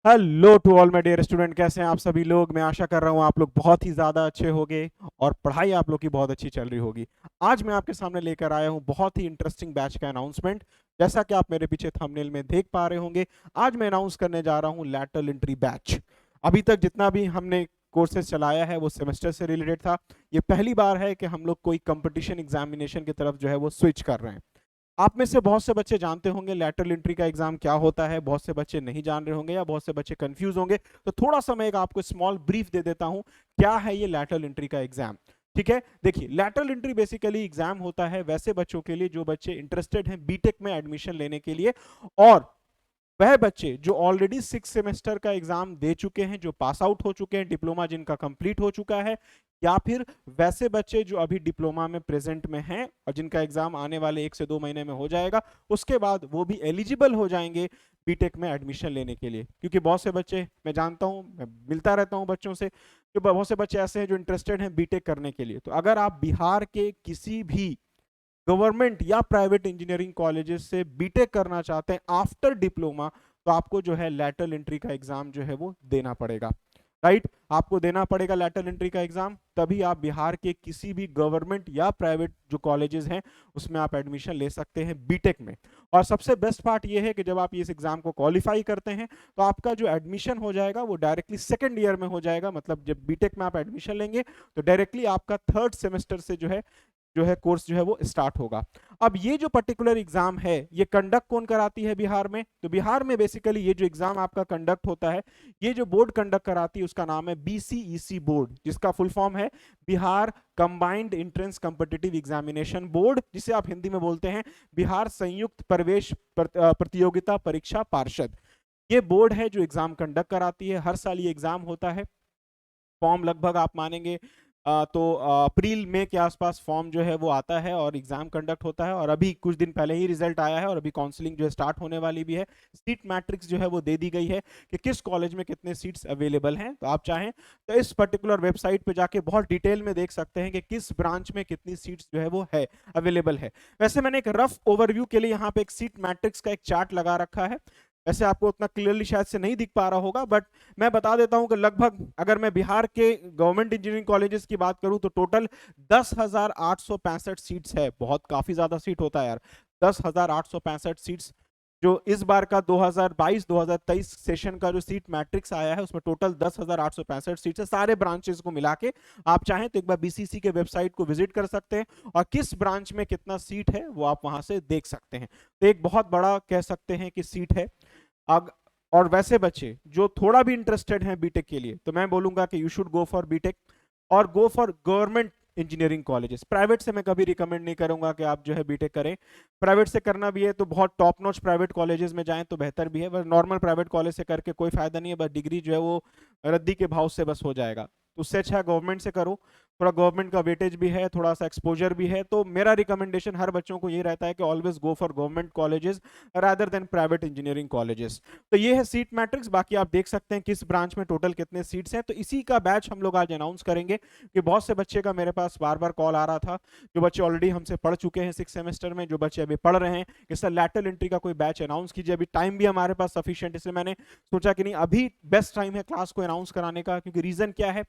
Hello to all my dear student, कैसे हैं आप सभी लोग। मैं आशा कर रहा हूं आप लोग बहुत ही ज़्यादा अच्छे होंगे और पढ़ाई आप लोग की बहुत अच्छी चल रही होगी। आज मैं आपके सामने लेकर आया हूं बहुत ही इंटरेस्टिंग बैच का अनाउंसमेंट। जैसा कि आप मेरे पीछे थंबनेल में देख पा रहे होंगे, आज मैं अनाउंस करने जा रहा हूं लैटरल एंट्री बैच। अभी तक जितना भी हमने कोर्सेज चलाया है वो सेमेस्टर से रिलेटेड था। ये पहली बार है कि हम लोग कोई कंपटीशन एग्जामिनेशन की तरफ जो है वो स्विच कर रहे हैं। आप में से बहुत से बच्चे जानते होंगे लैटरल एंट्री का एग्जाम क्या होता है, बहुत से बच्चे नहीं जान रहे होंगे या बहुत से बच्चे कंफ्यूज होंगे। तो थोड़ा सा मैं एक आपको स्मॉल ब्रीफ दे देता हूं, क्या है ये लैटरल एंट्री का एग्जाम। ठीक है, देखिए लैटरल एंट्री बेसिकली एग्जाम होता है वैसे बच्चों के लिए जो बच्चे इंटरेस्टेड हैं बीटेक में एडमिशन लेने के लिए, और वह बच्चे जो ऑलरेडी 6 सेमेस्टर का एग्जाम दे चुके हैं, जो पास आउट हो चुके हैं, डिप्लोमा जिनका कंप्लीट हो चुका है, या फिर वैसे बच्चे जो अभी डिप्लोमा में प्रेजेंट में हैं और जिनका एग्जाम आने वाले 1 से 2 महीने में हो जाएगा, उसके बाद वो भी एलिजिबल हो जाएंगे बीटेक में एडमिशन लेने के लिए। क्योंकि बहुत से बच्चे, मैं जानता हूं, मैं मिलता रहता हूं बच्चों से, कि बहुत से बच्चे ऐसे हैं जो इंटरेस्टेड हैं बीटेक करने के लिए। तो अगर आप बिहार के किसी भी गवर्नमेंट या प्राइवेट इंजीनियरिंग कॉलेजेस से बीटेक करना चाहते हैं आफ्टर डिप्लोमा, तो आपको जो है लैटरल एंट्री का एग्जाम जो है वो देना पड़ेगा। राइट, आपको देना पड़ेगा लैटरल एंट्री का एग्जाम, तभी आप बिहार के किसी भी गवर्नमेंट या प्राइवेट जो कॉलेजेस हैं उसमें आप एडमिशन ले सकते हैं बीटेक में। और सबसे बेस्ट पार्ट ये है कि जब आप इस एग्जाम को क्वालिफाई करते हैं तो आपका जो एडमिशन हो जाएगा वो डायरेक्टली सेकेंड ईयर में हो जाएगा। मतलब जब बीटेक में आप एडमिशन लेंगे तो डायरेक्टली आपका थर्ड सेमेस्टर से जो है कोर्स जो है वो स्टार्ट होगा। अब ये जो पर्टिकुलर एग्जाम है ये कंडक्ट कौन कराती है बिहार में? तो बिहार में बेसिकली ये जो एग्जाम आपका कंडक्ट होता है, ये जो बोर्ड कंडक्ट कराती है उसका नाम है बीसीईसी बोर्ड, जिसका फुल फॉर्म है Bihar combined entrance competitive examination board, जिसे आप हिंदी में बोलते हैं बिहार संयुक्त प्रवेश प्रतियोगिता परीक्षा पार्षद। ये बोर्ड है जो एग्जाम कंडक्ट कराती है। हर साल ये एग्जाम होता है। फॉर्म लगभग आप मानेंगे तो अप्रैल मई के आसपास फॉर्म जो है वो आता है और एग्जाम कंडक्ट होता है। और अभी कुछ दिन पहले ही रिजल्ट आया है और अभी काउंसलिंग जो है स्टार्ट होने वाली भी है। सीट मैट्रिक्स जो है वो दे दी गई है कि किस कॉलेज में कितने सीट्स अवेलेबल हैं। तो आप चाहें तो इस पर्टिकुलर वेबसाइट पे जाके बहुत डिटेल में देख सकते हैं कि किस ब्रांच में कितनी सीट्स जो है वो है अवेलेबल है। वैसे मैंने एक रफ ओवरव्यू के लिए यहाँ पे एक सीट मैट्रिक्स का एक चार्ट लगा रखा है। वैसे आपको उतना क्लियरली शायद से नहीं दिख पा रहा होगा, बट मैं बता देता हूं कि लगभग अगर मैं बिहार के गवर्नमेंट इंजीनियरिंग कॉलेजेस की बात करूं तो टोटल 10,865 सीट्स है। बहुत काफी ज्यादा सीट होता है यार, 10,865 सीट्स। जो इस बार का 2022-2023 सेशन का जो सीट मैट्रिक्स आया है उसमें टोटल 10,865 सीट्स है सारे ब्रांचेस को मिला के। आप चाहें तो एक बार बीसीसी के वेबसाइट को विजिट कर सकते हैं और किस ब्रांच में कितना सीट है वो आप वहां से देख सकते हैं। तो एक बहुत बड़ा कह सकते हैं कि सीट है। अग और वैसे बच्चे जो थोड़ा भी इंटरेस्टेड हैं बीटेक के लिए, तो मैं बोलूंगा कि you should go for BTech और go for government engineering colleges. Private से मैं कभी रिकमेंड नहीं करूंगा कि आप जो है बीटेक करें। प्राइवेट से करना भी है तो बहुत टॉप नॉच प्राइवेट कॉलेजेस में जाएं तो बेहतर भी है, बस नॉर्मल प्राइवेट कॉलेज से करके कोई फायदा नहीं है, बस डिग्री जो है वो रद्दी के भाव से बस हो जाएगा। तो उससे अच्छा है गवर्नमेंट से करो, थोड़ा गवर्नमेंट का वेटेज भी है, थोड़ा सा एक्सपोजर भी है। तो मेरा रिकमेंडेशन हर बच्चों को ये रहता है कि always go for government colleges rather than private engineering colleges. तो ये है सीट मैट्रिक्स। बाकी आप देख सकते हैं किस ब्रांच में टोटल कितने सीट्स हैं। तो इसी का बैच हम लोग आज अनाउंस करेंगे कि बहुत से बच्चे का मेरे पास बार बार कॉल आ रहा था, जो बच्चे ऑलरेडी हमसे पढ़ चुके हैं 6 सेमेस्टर में, जो बच्चे अभी पढ़ रहे हैं कि सर लैटरल एंट्री का कोई बैच अनाउंस कीजिए। अभी टाइम भी हमारे पास सफिशिएंट, इसलिए मैंने सोचा कि नहीं अभी बेस्ट टाइम है क्लास को अनाउंस कराने का। क्योंकि रीजन क्या है,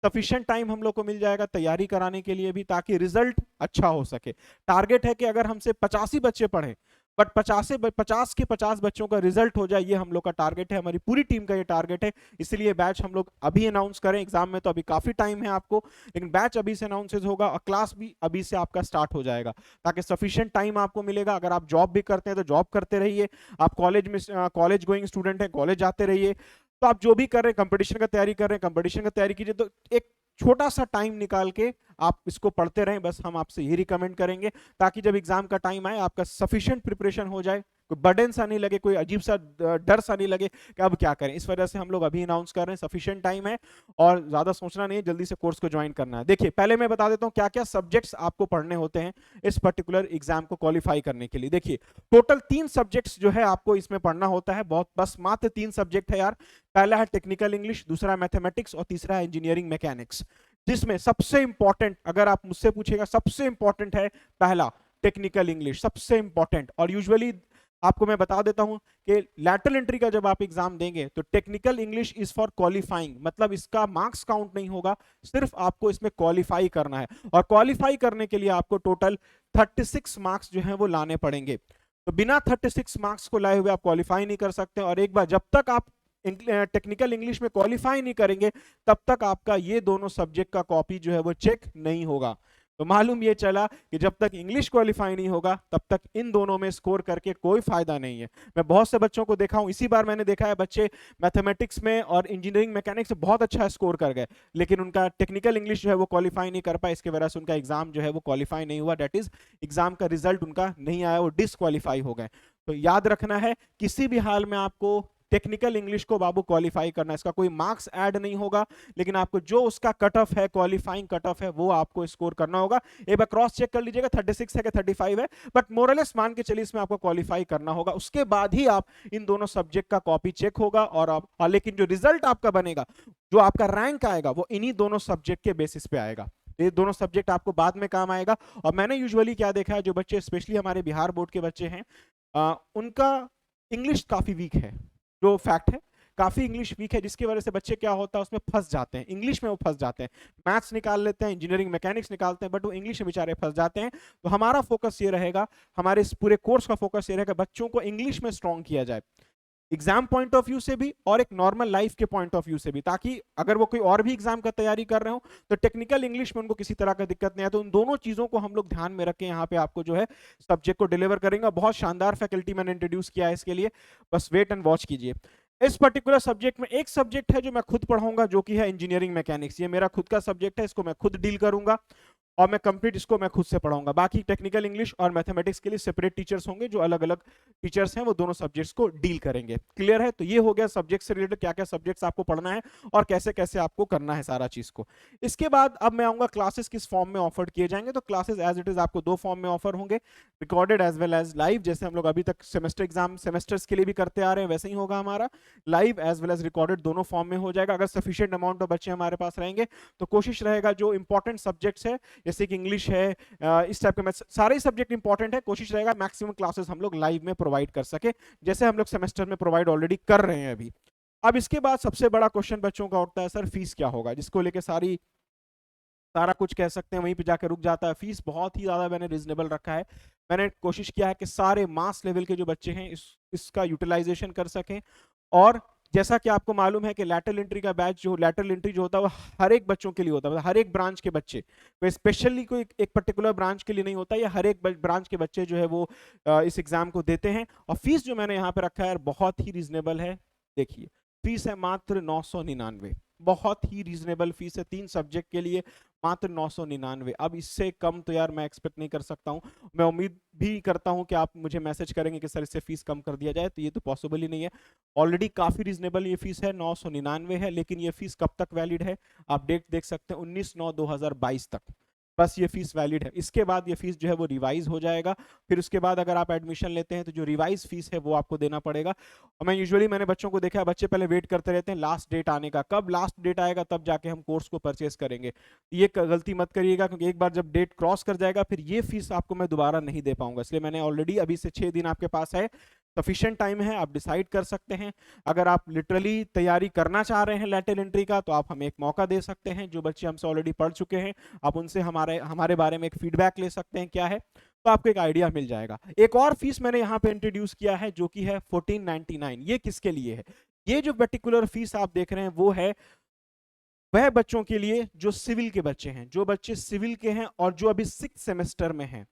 सफिशिएंट टाइम हम लोग को मिल जाएगा तैयारी कराने के लिए भी, ताकि रिजल्ट अच्छा हो सके। टारगेट है कि अगर हमसे 85 बच्चे पढ़े बट 50 के 50 बच्चों का रिजल्ट हो जाए, ये हम लोग का टारगेट है, हमारी पूरी टीम का ये टारगेट है। इसलिए बैच हम लोग अभी अनाउंस करें। एग्जाम में तो अभी काफी टाइम है आपको, लेकिन बैच अभी से अनाउंसेस होगा और क्लास भी अभी से आपका स्टार्ट हो जाएगा, ताकि सफिशिएंट टाइम आपको मिलेगा। अगर आप जॉब भी करते हैं तो जॉब करते रहिए, आप कॉलेज में कॉलेज गोइंग स्टूडेंट हैं, कॉलेज जाते रहिए। तो आप जो भी कर रहे हैं, कंपटीशन का तैयारी कर रहे हैं, कंपटीशन का तैयारी कीजिए। तो एक छोटा सा टाइम निकाल के आप इसको पढ़ते रहें, बस हम आपसे यही रिकमेंड करेंगे, ताकि जब एग्जाम का टाइम आए आपका सफिशिएंट प्रिपरेशन हो जाए, कोई बर्डन सा नहीं लगे, कोई अजीब सा डर सा नहीं लगे कि अब क्या करें। इस वजह से हम लोग अभी अनाउंस कर रहे हैं, सफिशिएंट टाइम है और ज्यादा सोचना नहीं है, जल्दी से कोर्स को ज्वाइन करना है। देखिए पहले मैं बता देता हूं क्या क्या सब्जेक्ट्स आपको पढ़ने होते हैं इस पर्टिकुलर एग्जाम को क्वालिफाई करने के लिए। देखिए टोटल 3 सब्जेक्ट्स जो है आपको इसमें पढ़ना होता है, बहुत बस मात्र 3 सब्जेक्ट है यार। पहला है टेक्निकल इंग्लिश, दूसरा मैथमेटिक्स और तीसरा है इंजीनियरिंग मैकेनिक्स। जिसमें सबसे इंपॉर्टेंट, अगर आप मुझसे पूछेगा, सबसे इंपॉर्टेंट है पहला टेक्निकल इंग्लिश, सबसे इंपॉर्टेंट। और यूजुअली आपको मैं बता देता हूं कि लैटरल एंट्री का जब आप एग्जाम देंगे तो technical English is for qualifying, मतलब इसका मार्क्स काउंट नहीं होगा, सिर्फ आपको इसमें क्वालिफाई करना है। और क्वालिफाई करने के लिए आपको टोटल 36 मार्क्स जो है वो लाने पड़ेंगे। तो बिना 36 मार्क्स को लाए हुए आप क्वालिफाई नहीं कर सकते। और एक बार जब तक आप टेक्निकल इंग्लिश में क्वालिफाई नहीं करेंगे तब तक आपका ये दोनों सब्जेक्ट का कॉपी जो है वो चेक नहीं होगा। तो मालूम ये चला कि जब तक इंग्लिश क्वालिफाई नहीं होगा तब तक इन दोनों में स्कोर करके कोई फायदा नहीं है। मैं बहुत से बच्चों को देखा हूं, इसी बार मैंने देखा है बच्चे मैथमेटिक्स में और इंजीनियरिंग मैकेनिक्स में बहुत अच्छा स्कोर कर गए, लेकिन उनका टेक्निकल इंग्लिश जो है वो क्वालिफाई नहीं कर पाए, इसके वजह से उनका एग्जाम जो है वो क्वालिफाई नहीं हुआ, डेट इज एग्जाम का रिजल्ट उनका नहीं आया, वो डिसक्वालीफाई हो गए। तो याद रखना है किसी भी हाल में आपको टेक्निकल इंग्लिश को बाबू क्वालिफाई करना है, इसका कोई मार्क्स ऐड नहीं होगा, लेकिन आपको जो उसका कट ऑफ है, क्वालिफाइंग कट ऑफ है, वो आपको स्कोर करना होगा। एक बार क्रॉस चेक कर लीजिएगा 36 है कि 35 है, बट मोरलेस मान के चलिए इसमें आपको क्वालिफाई करना होगा, उसके बाद ही आप इन दोनों सब्जेक्ट का कॉपी चेक होगा। और आप लेकिन जो रिजल्ट आपका बनेगा, जो आपका रैंक आएगा, वो इन्हीं दोनों सब्जेक्ट के बेसिस पे आएगा। ये दोनों सब्जेक्ट आपको बाद में काम आएगा। और मैंने यूजुअली क्या देखा है, जो बच्चे स्पेशली हमारे बिहार बोर्ड के बच्चे हैं, उनका इंग्लिश काफी वीक है, जो फैक्ट है, काफी इंग्लिश वीक है, जिसकी वजह से बच्चे क्या होता है उसमें फंस जाते हैं, इंग्लिश में वो फंस जाते हैं। मैथ्स निकाल लेते हैं, इंजीनियरिंग मैकेनिक्स निकालते हैं, बट वो इंग्लिश में बेचारे फंस जाते हैं। तो हमारा फोकस ये रहेगा, हमारे इस पूरे कोर्स का फोकस ये रहेगा बच्चों को इंग्लिश में स्ट्रॉन्ग किया जाए, एग्जाम पॉइंट ऑफ व्यू से भी और एक नॉर्मल लाइफ के पॉइंट ऑफ व्यू से भी, ताकि अगर वो कोई और भी एग्जाम का तैयारी कर रहे हो तो टेक्निकल इंग्लिश में उनको किसी तरह का दिक्कत नहीं है। तो उन दोनों चीजों को हम लोग ध्यान में रख के यहाँ पे आपको जो है सब्जेक्ट को डिलीवर करेंगे। बहुत शानदार फैकल्टी मैंने इंट्रोड्यूस किया है इसके लिए, बस वेट एंड वॉच कीजिए। इस पर्टिकुलर सब्जेक्ट में एक सब्जेक्ट है जो मैं खुद पढ़ाऊंगा, जो कि है इंजीनियरिंग मैकेनिक्स। ये मेरा खुद का सब्जेक्ट है, इसको मैं खुद डील करूंगा और मैं कंप्लीट इसको मैं खुद से पढ़ाऊंगा। बाकी टेक्निकल इंग्लिश और मैथमेटिक्स के लिए सेपरेट टीचर्स होंगे, जो अलग अलग टीचर्स हैं, वो दोनों सब्जेक्ट्स को डील करेंगे। क्लियर है? तो ये हो गया सब्जेक्ट से रिलेटेड, क्या क्या सब्जेक्ट्स आपको पढ़ना है और कैसे कैसे आपको करना है सारा चीज को। इसके बाद अब मैं आऊंगा क्लासेस किस फॉर्म में ऑफर किए जाएंगे। तो क्लासेस एज इट इज आपको दो फॉर्म में ऑफर होंगे, recorded as well as live. जैसे हम लोग अभी तक सेमेस्टर एग्जाम सेमेस्टर्स के लिए भी करते आ रहे हैं, वैसे ही होगा हमारा live as well as recorded, दोनों फॉर्म में हो जाएगा। अगर सफिशिएंट अमाउंट ऑफ बच्चे हमारे पास रहेंगे तो कोशिश रहेगा जो इंपॉर्टेंट सब्जेक्ट्स है, जैसे कि इंग्लिश है, इस टाइप के मैथ्स, सारे सब्जेक्ट इंपॉर्टेंट है, कोशिश रहेगा मैक्सिमम क्लासेस हम लोग लाइव में प्रोवाइड कर सके, जैसे हम लोग सेमेस्टर में प्रोवाइड ऑलरेडी कर रहे हैं अभी। अब इसके बाद सबसे बड़ा क्वेश्चन बच्चों का उठता है, सर फीस क्या होगा, जिसको लेके सारा कुछ कह सकते हैं वहीं पे जाकर रुक जाता है। फीस बहुत ही ज्यादा मैंने रिजनेबल रखा है। मैंने कोशिश किया है कि सारे मास लेवल के जो बच्चे हैं इसका यूटिलाइजेशन कर सकें। और जैसा कि आपको मालूम है कि लैटरल एंट्री का बैच, जो लैटरल एंट्री जो होता है वो हर एक बच्चों के लिए होता है, मतलब हर एक ब्रांच के बच्चे, कोई स्पेशली कोई एक पर्टिकुलर ब्रांच के लिए नहीं होता, या हर एक ब्रांच के बच्चे जो है वो इस एग्जाम को देते हैं। और फीस जो मैंने यहाँ पे रखा है बहुत ही रीजनेबल है। देखिए फीस है मात्र 999, बहुत ही रीजनेबल फीस है 3 सब्जेक्ट के लिए, मात्र 999। अब इससे कम तो यार मैं एक्सपेक्ट नहीं कर सकता हूँ। मैं उम्मीद भी करता हूँ कि आप मुझे मैसेज करेंगे कि सर इससे फीस कम कर दिया जाए, तो ये तो पॉसिबल ही नहीं है। ऑलरेडी काफी रीजनेबल ये फीस है, 999 है। लेकिन ये फीस कब तक वैलिड है, आप डेट देख सकते हैं 19/9/2022 तक, बस ये फीस वैलिड है। इसके बाद ये फीस जो है वो रिवाइज हो जाएगा। फिर उसके बाद अगर आप एडमिशन लेते हैं तो जो रिवाइज फीस है वो आपको देना पड़ेगा। और मैंने बच्चों को देखा है, बच्चे पहले वेट करते रहते हैं लास्ट डेट आने का, कब लास्ट डेट आएगा तब जाके हम कोर्स को परचेस करेंगे। ये गलती मत करिएगा, क्योंकि एक बार जब डेट क्रॉस कर जाएगा फिर ये फीस आपको मैं दोबारा नहीं दे पाऊंगा। इसलिए मैंने ऑलरेडी अभी से 6 दिन आपके पास है, सफिशिएंट टाइम है, आप डिसाइड कर सकते हैं। अगर आप लिटरली तैयारी करना चाह रहे हैं लैटरल एंट्री का, तो आप हमें एक मौका दे सकते हैं। जो बच्चे हमसे ऑलरेडी पढ़ चुके हैं, आप उनसे हमारे बारे में एक फीडबैक ले सकते हैं क्या है, तो आपको एक आइडिया मिल जाएगा। एक और फीस मैंने यहाँ पे इंट्रोड्यूस किया है जो कि है 1499। ये किसके लिए है? ये जो पर्टिकुलर फीस आप देख रहे हैं वो है वह बच्चों के लिए जो सिविल के बच्चे हैं, जो बच्चे सिविल के हैं और जो अभी 6th सेमेस्टर में हैं।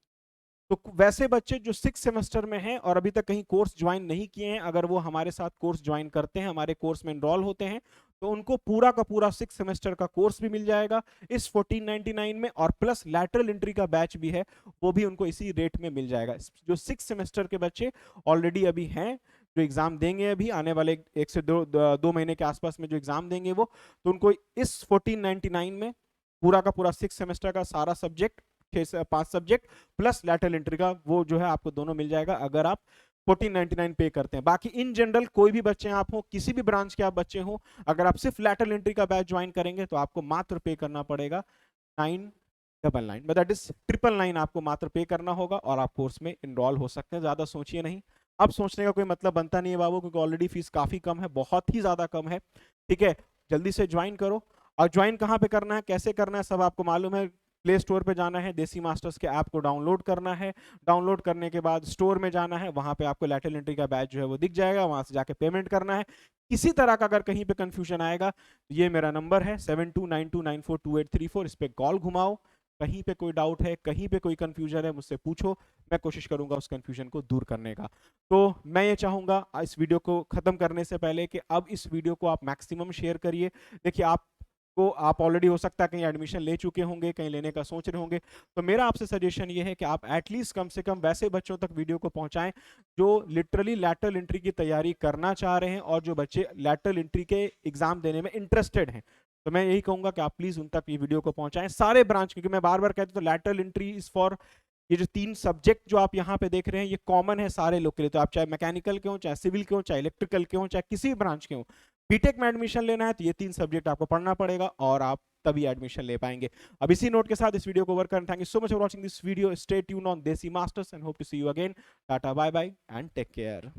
तो वैसे बच्चे जो 6th सेमेस्टर में हैं और अभी तक कहीं कोर्स ज्वाइन नहीं किए हैं, अगर वो हमारे साथ कोर्स ज्वाइन करते हैं, हमारे कोर्स में एनरोल होते हैं, तो उनको पूरा का पूरा 6th सेमेस्टर का कोर्स भी मिल जाएगा इस 1499 में। और प्लस लैटरल एंट्री का बैच भी है, वो भी उनको इसी रेट में मिल जाएगा। जो 6th सेमेस्टर के बच्चे ऑलरेडी अभी हैं, जो एग्जाम देंगे अभी आने वाले 1 से 2 महीने के आसपास में जो एग्जाम देंगे वो, तो उनको इस 1499 में पूरा का पूरा 6th सेमेस्टर का सारा subject, 5 subject plus lateral entry का, वो जो है आपको दोनों मिल जाएगा अगर आप 1499 पे करते हैं। बाकी इन जनरल कोई भी बच्चे आप हो, किसी भी ब्रांच के आप बच्चे हो, अगर आप सिर्फ लैटरल एंट्री का बैच ज्वाइन करेंगे तो आपको मात्र पे करना पड़ेगा 999, दैट इज 999 आपको मात्र पे करना होगा और आप कोर्स में इनरोल हो सकते हैं। ज्यादा सोचिए नहीं, अब सोचने का कोई मतलब बनता नहीं है बाबू, क्योंकि ऑलरेडी फीस काफी कम है, बहुत ही ज्यादा कम है। ठीक है, जल्दी से ज्वाइन करो। और ज्वाइन कहाँ पे करना है, कैसे करना है, सब आपको मालूम है। प्ले स्टोर पे जाना है, देसी मास्टर्स के ऐप को डाउनलोड करना है। डाउनलोड करने के बाद स्टोर में जाना है, वहां पे आपको लैटरल एंट्री का बैच जो है वो दिख जाएगा, वहां से जाके पेमेंट करना है। किसी तरह का अगर कहीं पे कंफ्यूजन आएगा, ये मेरा नंबर है 7292942834, इस पे कॉल घुमाओ। कहीं पे कोई डाउट है, कहीं पे कोई कंफ्यूजन है, मुझसे पूछो, मैं कोशिश करूंगा उस कंफ्यूजन को दूर करने का। तो मैं ये चाहूंगा इस वीडियो को खत्म करने से पहले कि अब इस वीडियो को आप मैक्सिमम शेयर करिए। देखिए, आप ऑलरेडी हो सकता है कहीं एडमिशन ले चुके होंगे, कहीं लेने का सोच रहे होंगे, तो मेरा आपसे सजेशन ये है कि आप एटलीस्ट कम से कम वैसे बच्चों तक वीडियो को पहुंचाएं जो लिटरली लैटरल एंट्री की तैयारी करना चाह रहे हैं और जो बच्चे लैटरल एंट्री के एग्जाम देने में इंटरेस्टेड हैं। तो मैं यही कहूंगा कि आप प्लीज उन तक ये वीडियो को पहुंचाएं, सारे ब्रांच, क्योंकि मैं बार बार कहता हूं तो लैटरल एंट्री इज फॉर, ये जो 3 सब्जेक्ट जो आप यहाँ पे देख रहे हैं ये कॉमन है सारे लोग के लिए। तो आप चाहे मैकेनिकल के हो, चाहे सिविल के हो, चाहे इलेक्ट्रिकल के हो, चाहे किसी भी ब्रांच के हो, बीटेक में एडमिशन लेना है तो ये 3 सब्जेक्ट आपको पढ़ना पड़ेगा और आप तभी एडमिशन ले पाएंगे। अब इसी नोट के साथ इस वीडियो को ओवर करें। Thank you so much for watching this video. Stay tune on Desi masters and hope to see you again. Ta-ta, bye bye and take care.